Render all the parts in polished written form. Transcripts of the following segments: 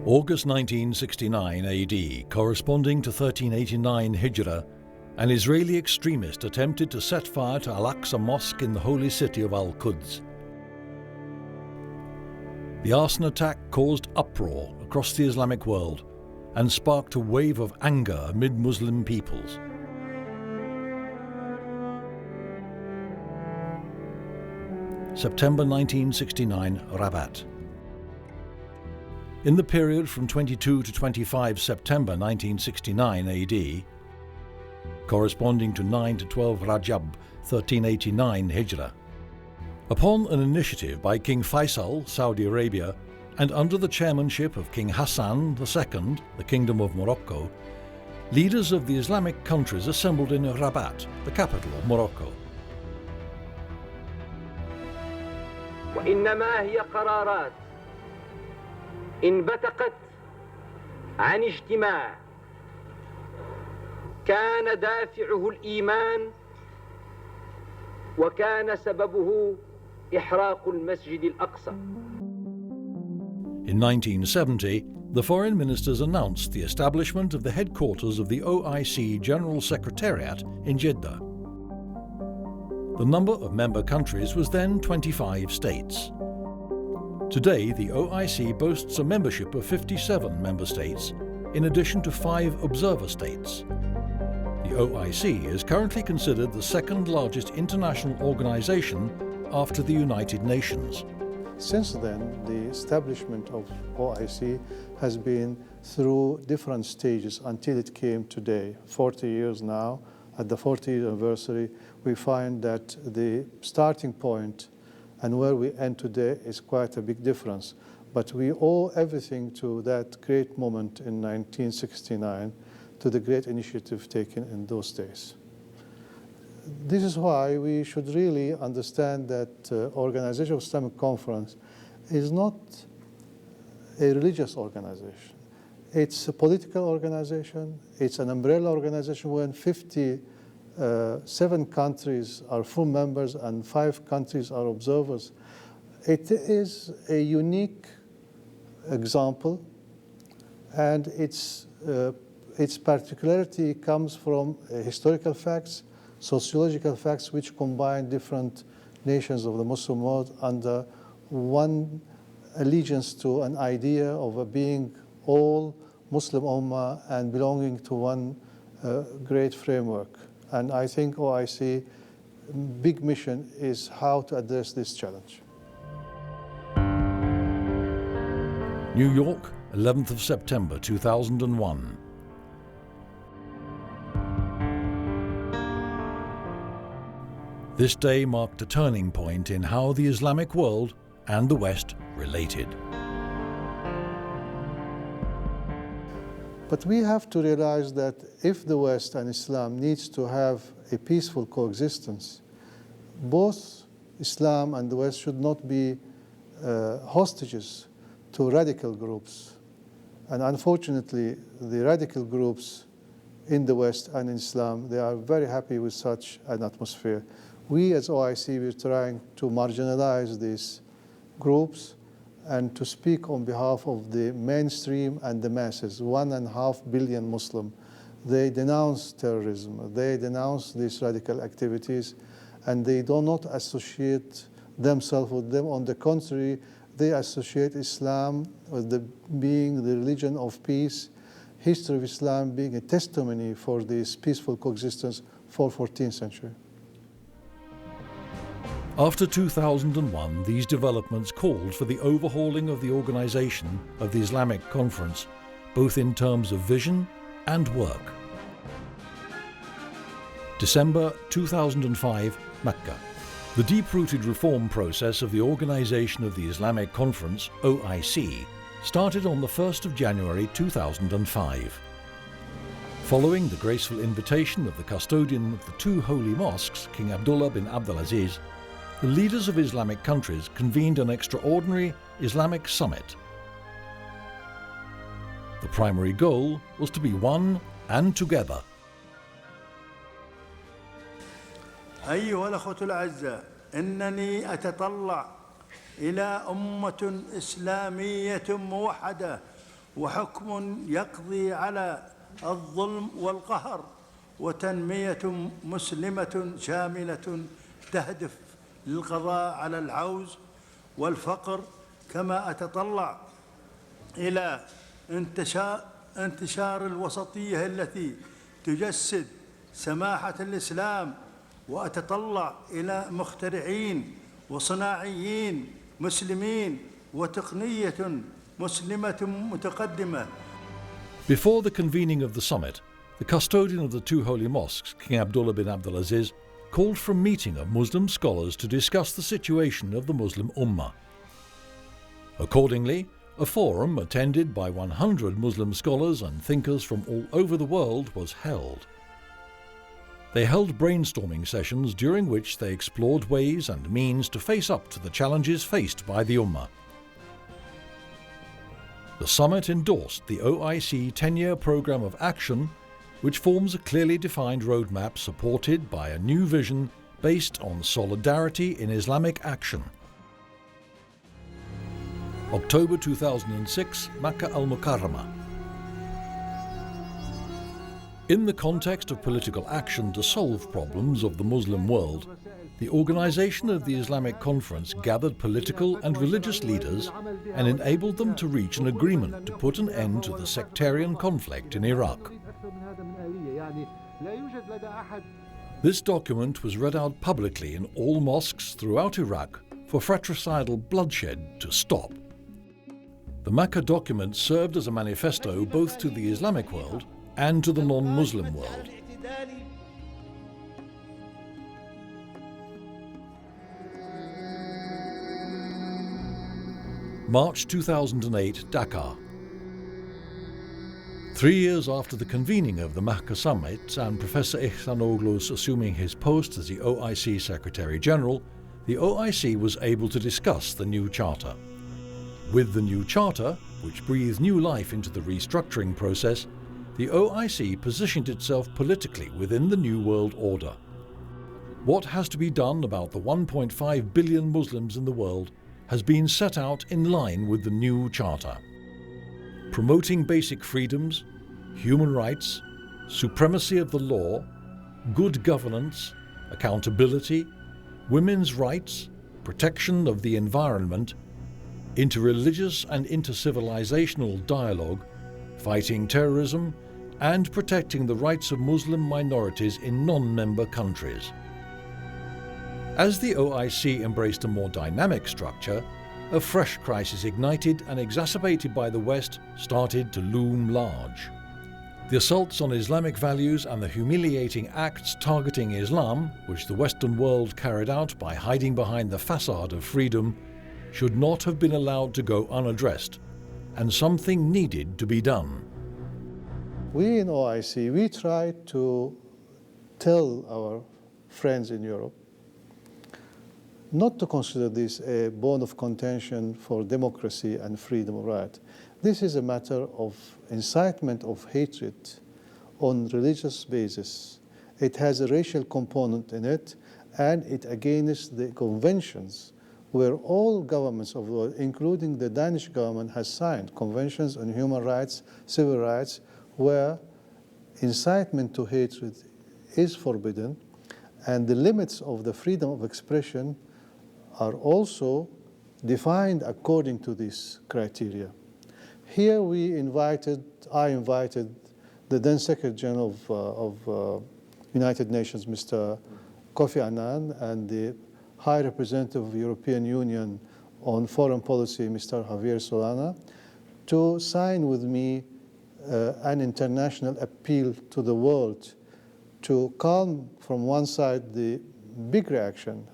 August 1969 AD, corresponding to 1389 Hijrah, an Israeli extremist attempted to set fire to Al-Aqsa Mosque in the holy city of Al-Quds. The arson attack caused uproar across the Islamic world and sparked a wave of anger amid Muslim peoples. September 1969, Rabat. In the period from 22 to 25 September 1969 AD, corresponding to 9 to 12 Rajab 1389 Hijrah, upon an initiative by King Faisal, Saudi Arabia, and under the chairmanship of King Hassan II, the Kingdom of Morocco, leaders of the Islamic countries assembled in Rabat, the capital of Morocco. وإنما هي قرارات انبثقت عن اجتماع كان دافعه الإيمان وكان سببه إحراق المسجد الأقصى. In 1970, the foreign ministers announced the establishment of the headquarters of the OIC General Secretariat in Jeddah. The number of member countries was then 25 states. Today, the OIC boasts a membership of 57 member states, in addition to 5 observer states. The OIC is currently considered the second largest international organization after the United Nations. Since then, the establishment of OIC has been through different stages until it came today, 40 years now. At the 40th anniversary, we find that the starting point and where we end today is quite a big difference. But we owe everything to that great moment in 1969, to the great initiative taken in those days. This is why we should really understand that Organization of Islamic Conference is not a religious organization. It's a political organization. It's an umbrella organization when 57 countries are full members and 5 countries are observers. It is a unique example, and its particularity comes from historical facts, sociological facts, which combine different nations of the Muslim world under one allegiance to an idea of being all Muslim Ummah and belonging to one great framework. And I think OIC big mission is how to address this challenge. New York, 11th of September 2001. This day marked a turning point in how the Islamic world and the West related. But we have to realize that if the West and Islam needs to have a peaceful coexistence, both Islam and the West should not be hostages to radical groups. And unfortunately, the radical groups in the West and in Islam, they are very happy with such an atmosphere. We as OIC, we're trying to marginalize these groups and to speak on behalf of the mainstream and the masses, 1.5 billion Muslim. They denounce terrorism, they denounce these radical activities, and they do not associate themselves with them. On the contrary, they associate Islam with being the religion of peace, history of Islam being a testimony for this peaceful coexistence for 14th century. After 2001, these developments called for the overhauling of the organization of the Islamic Conference, both in terms of vision and work. December 2005, Mecca. The deep-rooted reform process of the Organization of the Islamic Conference, OIC, started on the 1st of January 2005. Following the graceful invitation of the custodian of the 2 holy mosques, King Abdullah bin Abdulaziz, the leaders of Islamic countries convened an extraordinary Islamic summit. The primary goal was to be one and together. أيها الأخوة الأعزاء، إنني أتطلع إلى أمة إسلامية موحدة وحكم يقضي على الظلم والقهر، وتنمية مسلمة شاملة تهدف للقضاء على العوز والفقر. كما أتطلع إلى انتشار الوسطية التي تجسد سماحة الإسلام، وأتطلع إلى مخترعين وصناعيين مسلمين وتقنية مسلمة متقدمة. Before the convening of the summit, the custodian of the two holy mosques, King Abdullah bin Abdulaziz, called for a meeting of Muslim scholars to discuss the situation of the Muslim Ummah. Accordingly, a forum attended by 100 Muslim scholars and thinkers from all over the world was held. They held brainstorming sessions during which they explored ways and means to face up to the challenges faced by the Ummah. The summit endorsed the OIC 10-year programme of action, which forms a clearly defined roadmap supported by a new vision based on solidarity in Islamic action. October 2006, Makkah al-Mukarramah. In the context of political action to solve problems of the Muslim world, the organization of the Islamic Conference gathered political and religious leaders and enabled them to reach an agreement to put an end to the sectarian conflict in Iraq. This document was read out publicly in all mosques throughout Iraq for fratricidal bloodshed to stop. The Makkah document served as a manifesto both to the Islamic world and to the non-Muslim world. March 2008, Dhaka. 3 years after the convening of the Makkah summit and Professor Ihsanoglu's assuming his post as the OIC Secretary General, the OIC was able to discuss the new charter. With the new charter, which breathed new life into the restructuring process, the OIC positioned itself politically within the New World Order. What has to be done about the 1.5 billion Muslims in the world has been set out in line with the new charter. Promoting basic freedoms, human rights, supremacy of the law, good governance, accountability, women's rights, protection of the environment, interreligious and intercivilizational dialogue, fighting terrorism, and protecting the rights of Muslim minorities in non-member countries. As the OIC embraced a more dynamic structure, a fresh crisis ignited and exacerbated by the West started to loom large. The assaults on Islamic values and the humiliating acts targeting Islam, which the Western world carried out by hiding behind the facade of freedom, should not have been allowed to go unaddressed, and something needed to be done. We in OIC, we tried to tell our friends in Europe not to consider this a bone of contention for democracy and freedom of right. This is a matter of incitement of hatred on religious basis. It has a racial component in it, and it against the conventions where all governments of the world, including the Danish government, has signed conventions on human rights, civil rights, where incitement to hatred is forbidden, and the limits of the freedom of expression are also defined according to these criteria. Here I invited the then Secretary General of United Nations, Mr. Kofi Annan, and the High Representative of the European Union on Foreign Policy, Mr. Javier Solana, to sign with me an international appeal to the world to calm, from one side, the big reaction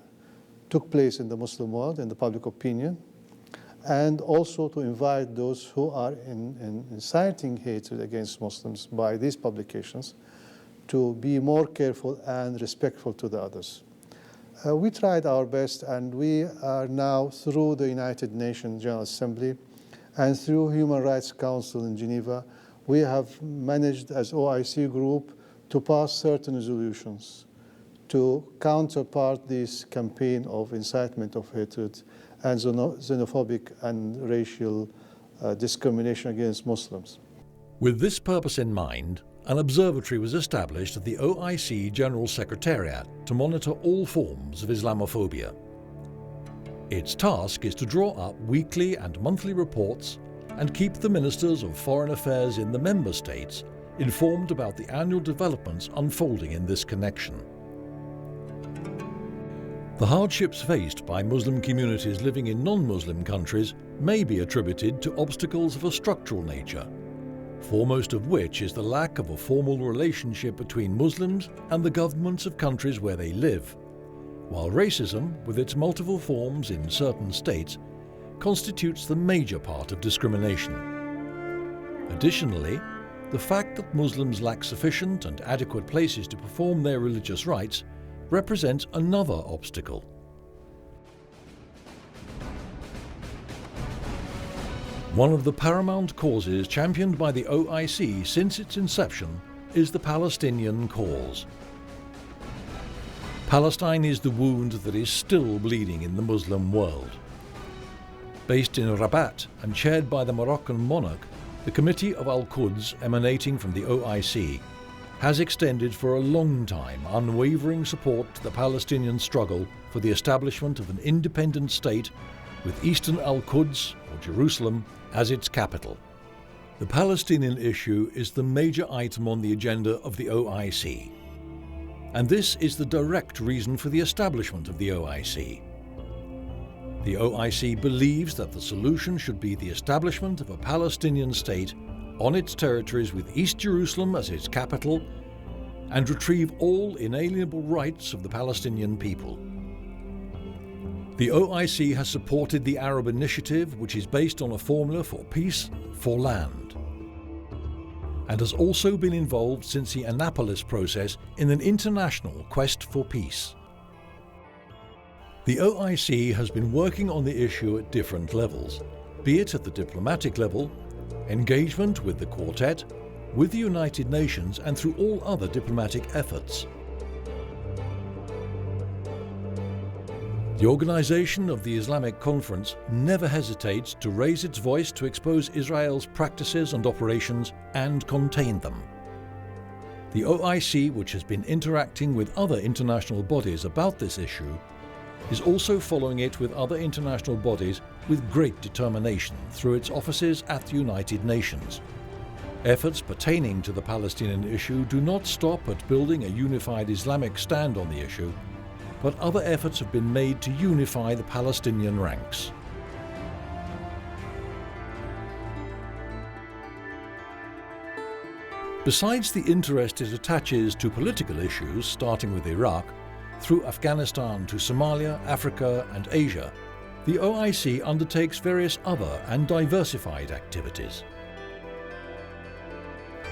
took place in the Muslim world, in the public opinion, and also to invite those who are inciting hatred against Muslims by these publications to be more careful and respectful to the others. We tried our best, and we are now, through the United Nations General Assembly and through Human Rights Council in Geneva, we have managed as OIC group to pass certain resolutions to counterpart this campaign of incitement of hatred and xenophobic and racial discrimination against Muslims. With this purpose in mind, an observatory was established at the OIC General Secretariat to monitor all forms of Islamophobia. Its task is to draw up weekly and monthly reports and keep the ministers of foreign affairs in the member states informed about the annual developments unfolding in this connection. The hardships faced by Muslim communities living in non-Muslim countries may be attributed to obstacles of a structural nature, foremost of which is the lack of a formal relationship between Muslims and the governments of countries where they live, while racism, with its multiple forms in certain states, constitutes the major part of discrimination. Additionally, the fact that Muslims lack sufficient and adequate places to perform their religious rites represents another obstacle. One of the paramount causes championed by the OIC since its inception is the Palestinian cause. Palestine is the wound that is still bleeding in the Muslim world. Based in Rabat and chaired by the Moroccan monarch, the Committee of Al-Quds emanating from the OIC has extended for a long time unwavering support to the Palestinian struggle for the establishment of an independent state with Eastern Al-Quds, or Jerusalem, as its capital. The Palestinian issue is the major item on the agenda of the OIC. And this is the direct reason for the establishment of the OIC. The OIC believes that the solution should be the establishment of a Palestinian state on its territories with East Jerusalem as its capital and retrieve all inalienable rights of the Palestinian people. The OIC has supported the Arab Initiative, which is based on a formula for peace, for land, and has also been involved since the Annapolis process in an international quest for peace. The OIC has been working on the issue at different levels, be it at the diplomatic level, engagement with the Quartet, with the United Nations, and through all other diplomatic efforts. The organization of the Islamic Conference never hesitates to raise its voice to expose Israel's practices and operations and contain them. The OIC, which has been interacting with other international bodies about this issue, is also following it with other international bodies with great determination through its offices at the United Nations. Efforts pertaining to the Palestinian issue do not stop at building a unified Islamic stand on the issue, but other efforts have been made to unify the Palestinian ranks. Besides the interest it attaches to political issues, starting with Iraq, through Afghanistan to Somalia, Africa and Asia, the OIC undertakes various other and diversified activities.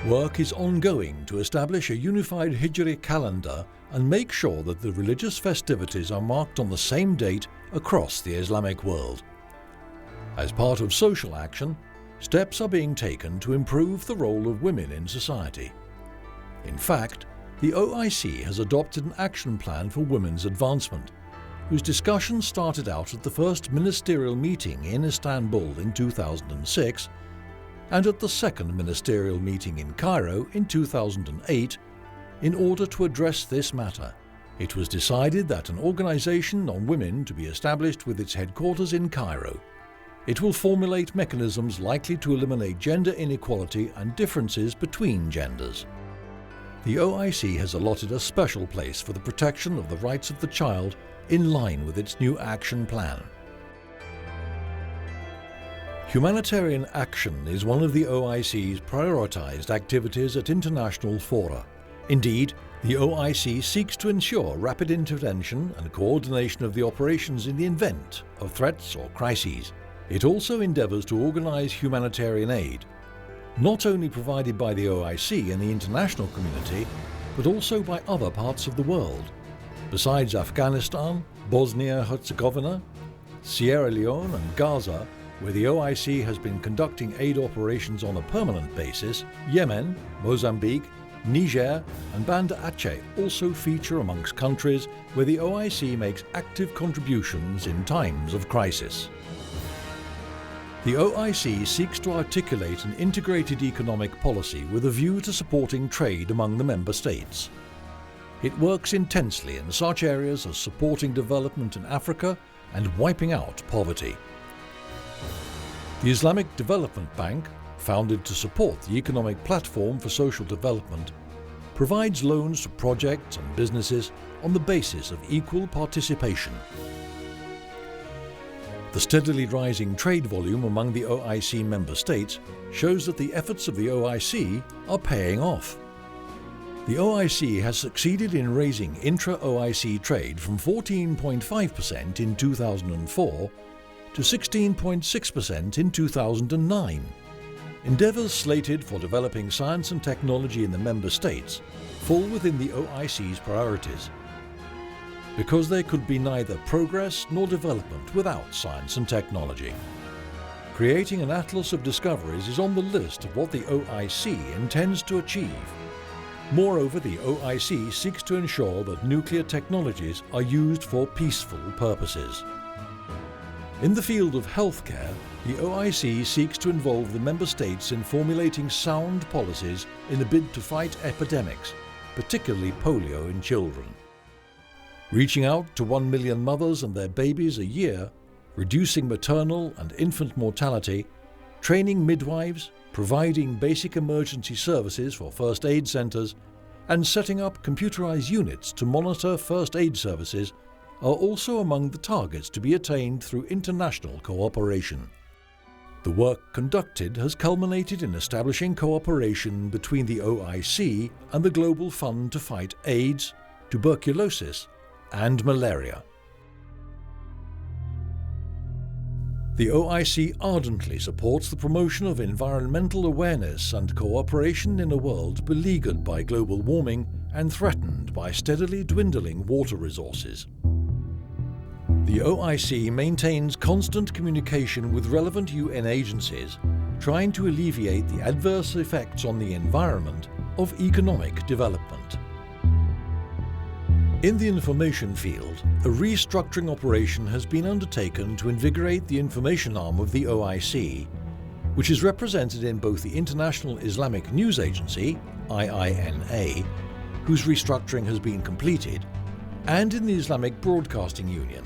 Work is ongoing to establish a unified Hijri calendar and make sure that the religious festivities are marked on the same date across the Islamic world. As part of social action, steps are being taken to improve the role of women in society. In fact, the OIC has adopted an action plan for women's advancement, whose discussion started out at the first ministerial meeting in Istanbul in 2006 and at the second ministerial meeting in Cairo in 2008. In order to address this matter, it was decided that an organization on women to be established with its headquarters in Cairo. It will formulate mechanisms likely to eliminate gender inequality and differences between genders. The OIC has allotted a special place for the protection of the rights of the child in line with its new action plan. Humanitarian action is one of the OIC's prioritized activities at international fora. Indeed, the OIC seeks to ensure rapid intervention and coordination of the operations in the event of threats or crises. It also endeavors to organize humanitarian aid, not only provided by the OIC and the international community, but also by other parts of the world. Besides Afghanistan, Bosnia-Herzegovina, Sierra Leone and Gaza, where the OIC has been conducting aid operations on a permanent basis, Yemen, Mozambique, Niger and Banda Aceh also feature amongst countries where the OIC makes active contributions in times of crisis. The OIC seeks to articulate an integrated economic policy with a view to supporting trade among the member states. It works intensely in such areas as supporting development in Africa and wiping out poverty. The Islamic Development Bank, founded to support the economic platform for social development, provides loans to projects and businesses on the basis of equal participation. The steadily rising trade volume among the OIC member states shows that the efforts of the OIC are paying off. The OIC has succeeded in raising intra-OIC trade from 14.5% in 2004 to 16.6% in 2009. Endeavours slated for developing science and technology in the member states fall within the OIC's priorities, because there could be neither progress nor development without science and technology. Creating an atlas of discoveries is on the list of what the OIC intends to achieve. Moreover, the OIC seeks to ensure that nuclear technologies are used for peaceful purposes. In the field of healthcare, the OIC seeks to involve the member states in formulating sound policies in a bid to fight epidemics, particularly polio in children. Reaching out to 1 million mothers and their babies a year, reducing maternal and infant mortality, training midwives, providing basic emergency services for first aid centres, and setting up computerised units to monitor first aid services are also among the targets to be attained through international cooperation. The work conducted has culminated in establishing cooperation between the OIC and the Global Fund to fight AIDS, tuberculosis, and malaria. The OIC ardently supports the promotion of environmental awareness and cooperation in a world beleaguered by global warming and threatened by steadily dwindling water resources. The OIC maintains constant communication with relevant UN agencies, trying to alleviate the adverse effects on the environment of economic development. In the information field, a restructuring operation has been undertaken to invigorate the information arm of the OIC, which is represented in both the International Islamic News Agency, IINA, whose restructuring has been completed, and in the Islamic Broadcasting Union.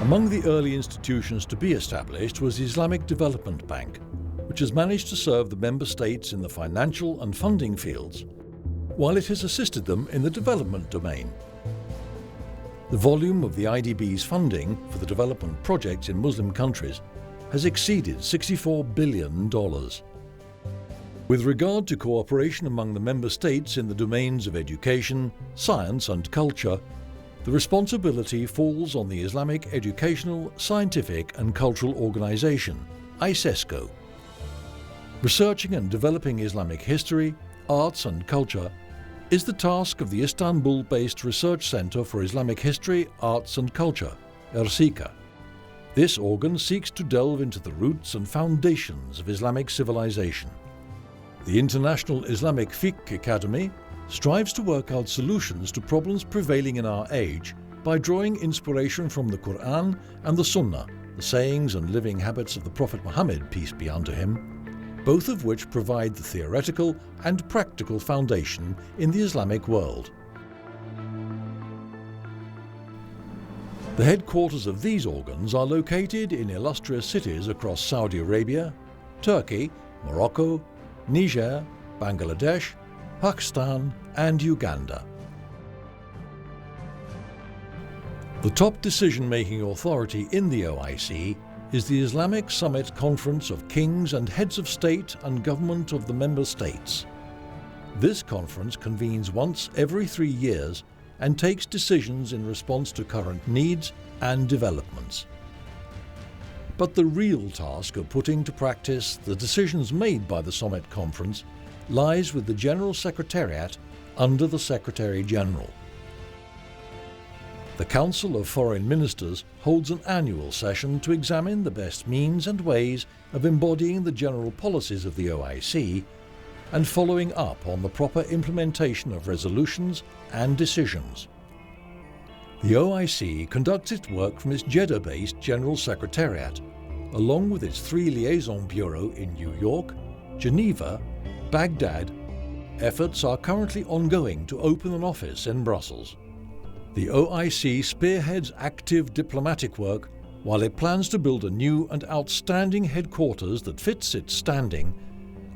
Among the early institutions to be established was the Islamic Development Bank, which has managed to serve the member states in the financial and funding fields, while it has assisted them in the development domain. The volume of the IDB's funding for the development projects in Muslim countries has exceeded $64 billion. With regard to cooperation among the member states in the domains of education, science and culture, the responsibility falls on the Islamic Educational, Scientific and Cultural Organization, ISESCO. Researching and developing Islamic history, arts and culture is the task of the Istanbul-based Research Center for Islamic History, Arts and Culture, ERSICA. This organ seeks to delve into the roots and foundations of Islamic civilization. The International Islamic Fiqh Academy strives to work out solutions to problems prevailing in our age by drawing inspiration from the Quran and the Sunnah, the sayings and living habits of the Prophet Muhammad, peace be unto him, both of which provide the theoretical and practical foundation in the Islamic world. The headquarters of these organs are located in illustrious cities across Saudi Arabia, Turkey, Morocco, Niger, Bangladesh, Pakistan and Uganda. The top decision-making authority in the OIC is the Islamic Summit Conference of Kings and Heads of State and Government of the Member States. This conference convenes once every 3 years and takes decisions in response to current needs and developments. But the real task of putting to practice the decisions made by the Summit Conference lies with the General Secretariat under the Secretary-General. The Council of Foreign Ministers holds an annual session to examine the best means and ways of embodying the general policies of the OIC and following up on the proper implementation of resolutions and decisions. The OIC conducts its work from its Jeddah-based General Secretariat along with its 3 liaison bureaux in New York, Geneva, Baghdad, efforts are currently ongoing to open an office in Brussels. The OIC spearheads active diplomatic work while it plans to build a new and outstanding headquarters that fits its standing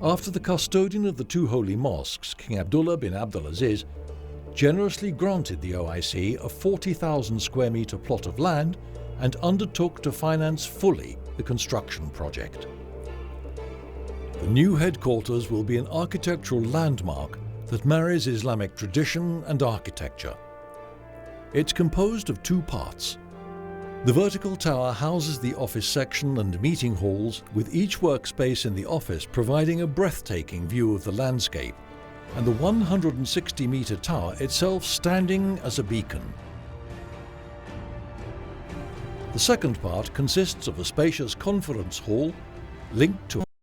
after the custodian of the 2 holy mosques, King Abdullah bin Abdulaziz, generously granted the OIC a 40,000 square metre plot of land and undertook to finance fully the construction project. The new headquarters will be an architectural landmark that marries Islamic tradition and architecture. It's composed of 2 parts. The vertical tower houses the office section and meeting halls, with each workspace in the office providing a breathtaking view of the landscape, and the 160-metre tower itself standing as a beacon. The second part consists of a spacious conference hall linked to